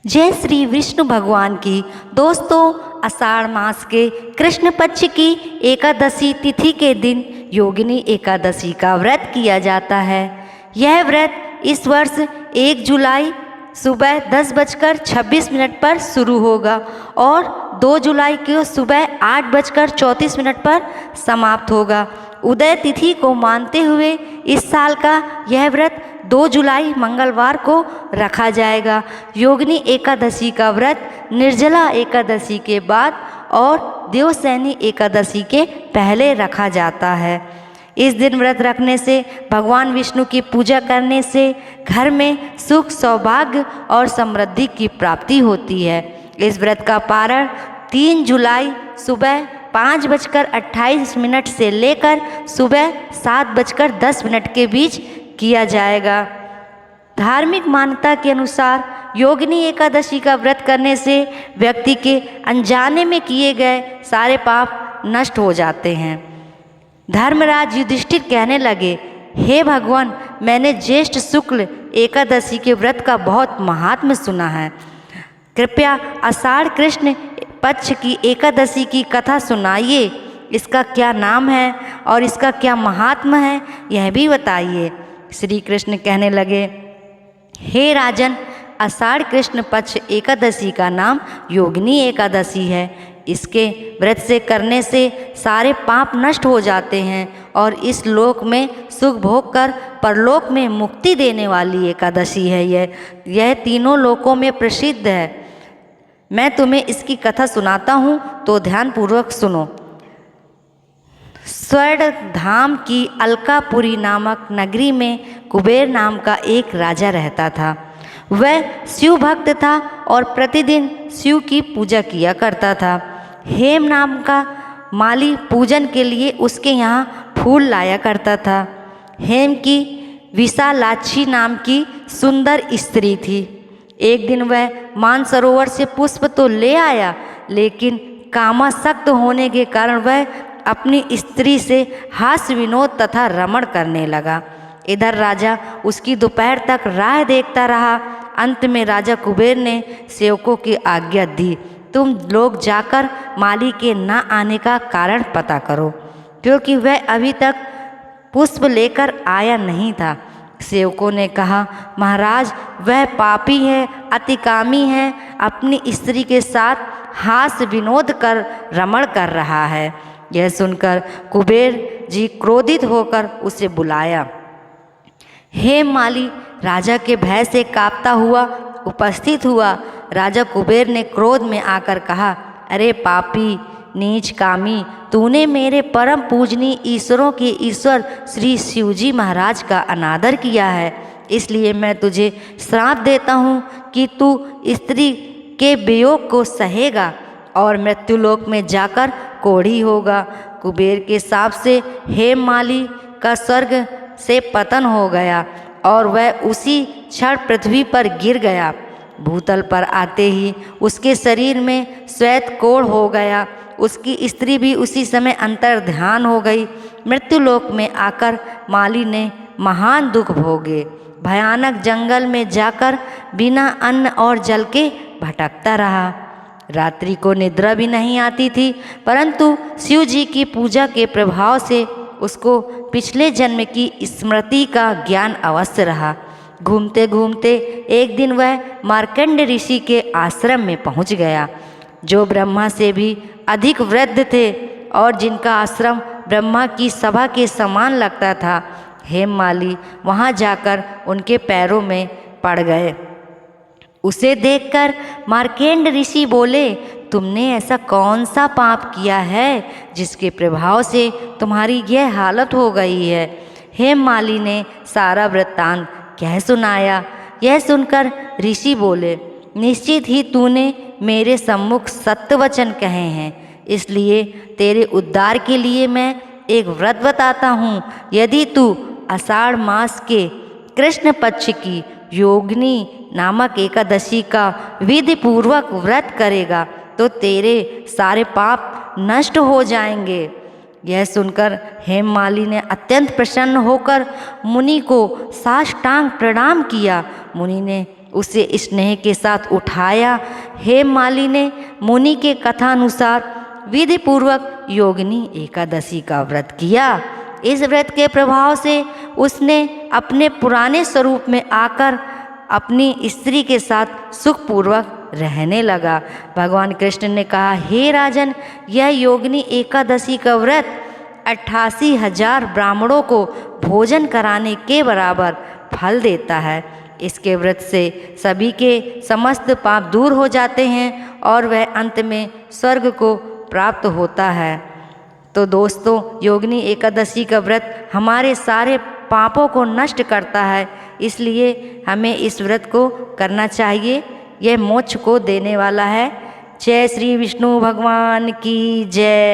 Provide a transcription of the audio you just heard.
जय श्री विष्णु भगवान की। दोस्तों, आषाढ़ मास के कृष्ण पक्ष की एकादशी तिथि के दिन योगिनी एकादशी का व्रत किया जाता है। यह व्रत इस वर्ष 1 जुलाई सुबह 10:26 पर शुरू होगा और 2 जुलाई को सुबह 8:34 पर समाप्त होगा। उदय तिथि को मानते हुए इस साल का यह व्रत 2 जुलाई मंगलवार को रखा जाएगा। योगिनी एकादशी का व्रत निर्जला एकादशी के बाद और देवशयनी एकादशी के पहले रखा जाता है। इस दिन व्रत रखने से, भगवान विष्णु की पूजा करने से घर में सुख, सौभाग्य और समृद्धि की प्राप्ति होती है। इस व्रत का पारण 3 जुलाई सुबह 5:28 से लेकर सुबह 7:10 के बीच किया जाएगा। धार्मिक मान्यता के अनुसार योगिनी एकादशी का व्रत करने से व्यक्ति के अनजाने में किए गए सारे पाप नष्ट हो जाते हैं। धर्मराज युधिष्ठिर कहने लगे, हे भगवान, मैंने ज्येष्ठ शुक्ल एकादशी के व्रत का बहुत महात्म्य सुना है। कृपया आषाढ़ कृष्ण पक्ष की एकादशी की कथा सुनाइए। इसका क्या नाम है और इसका क्या महात्म्य है, यह भी बताइए। श्री कृष्ण कहने लगे, हे राजन, आषाढ़ कृष्ण पक्ष एकादशी का नाम योगिनी एकादशी है। इसके व्रत से करने से सारे पाप नष्ट हो जाते हैं और इस लोक में सुख भोग कर परलोक में मुक्ति देने वाली एकादशी है। यह तीनों लोकों में प्रसिद्ध है। मैं तुम्हें इसकी कथा सुनाता हूँ तो ध्यानपूर्वक सुनो। स्वर्ण धाम की अलकापुरी नामक नगरी में कुबेर नाम का एक राजा रहता था। वह शिव भक्त था और प्रतिदिन शिव की पूजा किया करता था। हेम नाम का माली पूजन के लिए उसके यहाँ फूल लाया करता था। हेम की विशालाक्षी नाम की सुंदर स्त्री थी। एक दिन वह मानसरोवर से पुष्प तो ले आया, लेकिन कामासक्त होने के कारण वह अपनी स्त्री से हास्य विनोद तथा रमण करने लगा। इधर राजा उसकी दोपहर तक राह देखता रहा। अंत में राजा कुबेर ने सेवकों की आज्ञा दी, तुम लोग जाकर माली के न आने का कारण पता करो, क्योंकि वह अभी तक पुष्प लेकर आया नहीं था। सेवकों ने कहा, महाराज, वह पापी है, अतिकामी है, अपनी स्त्री के साथ हास्य विनोद कर रमण कर रहा है। यह सुनकर कुबेर जी क्रोधित होकर उसे बुलाया। हेम माली राजा के भय से कांपता हुआ उपस्थित हुआ। राजा कुबेर ने क्रोध में आकर कहा, अरे पापी, नीच कामी, तूने मेरे परम पूजनीय ईश्वरों के ईश्वर श्री शिवजी महाराज का अनादर किया है। इसलिए मैं तुझे श्राप देता हूँ कि तू स्त्री के वियोग को सहेगा और मृत्युलोक में जाकर कोढ़ी होगा। कुबेर के शाप से हेम माली का स्वर्ग से पतन हो गया और वह उसी क्षण पृथ्वी पर गिर गया। भूतल पर आते ही उसके शरीर में श्वेत कोढ़ हो गया। उसकी स्त्री भी उसी समय अंतर्ध्यान हो गई। मृत्युलोक में आकर माली ने महान दुख भोगे। भयानक जंगल में जाकर बिना अन्न और जल के भटकता रहा। रात्रि को निद्रा भी नहीं आती थी, परंतु शिव जी की पूजा के प्रभाव से उसको पिछले जन्म की स्मृति का ज्ञान अवश्य रहा। घूमते घूमते एक दिन वह मार्कंड ऋषि के आश्रम में पहुंच गया, जो ब्रह्मा से भी अधिक वृद्ध थे और जिनका आश्रम ब्रह्मा की सभा के समान लगता था। हेममाली वहां जाकर उनके पैरों में पड़ गए। उसे देखकर मार्कंड ऋषि बोले, तुमने ऐसा कौन सा पाप किया है जिसके प्रभाव से तुम्हारी यह हालत हो गई है। हेममाली ने सारा वृत्तांत कह सुनाया। यह सुनकर ऋषि बोले, निश्चित ही तूने मेरे सम्मुख सत्य वचन कहे हैं, इसलिए तेरे उद्धार के लिए मैं एक व्रत बताता हूँ। यदि तू आषाढ़ मास के कृष्ण पक्ष की योगिनी नामक एकादशी का विधि पूर्वक व्रत करेगा तो तेरे सारे पाप नष्ट हो जाएंगे। यह सुनकर हेममाली ने अत्यंत प्रसन्न होकर मुनि को साष्टांग प्रणाम किया। मुनि ने उसे स्नेह के साथ उठाया। हेममाली ने मुनि के कथानुसार विधि पूर्वक योगिनी एकादशी का व्रत किया। इस व्रत के प्रभाव से उसने अपने पुराने स्वरूप में आकर अपनी स्त्री के साथ सुखपूर्वक रहने लगा। भगवान कृष्ण ने कहा, हे राजन, यह योगिनी एकादशी का व्रत 88,000 ब्राह्मणों को भोजन कराने के बराबर फल देता है। इसके व्रत से सभी के समस्त पाप दूर हो जाते हैं और वह अंत में स्वर्ग को प्राप्त होता है। तो दोस्तों, योगिनी एकादशी का व्रत हमारे सारे पापों को नष्ट करता है, इसलिए हमें इस व्रत को करना चाहिए। यह मोक्ष को देने वाला है। जय श्री विष्णु भगवान की जय।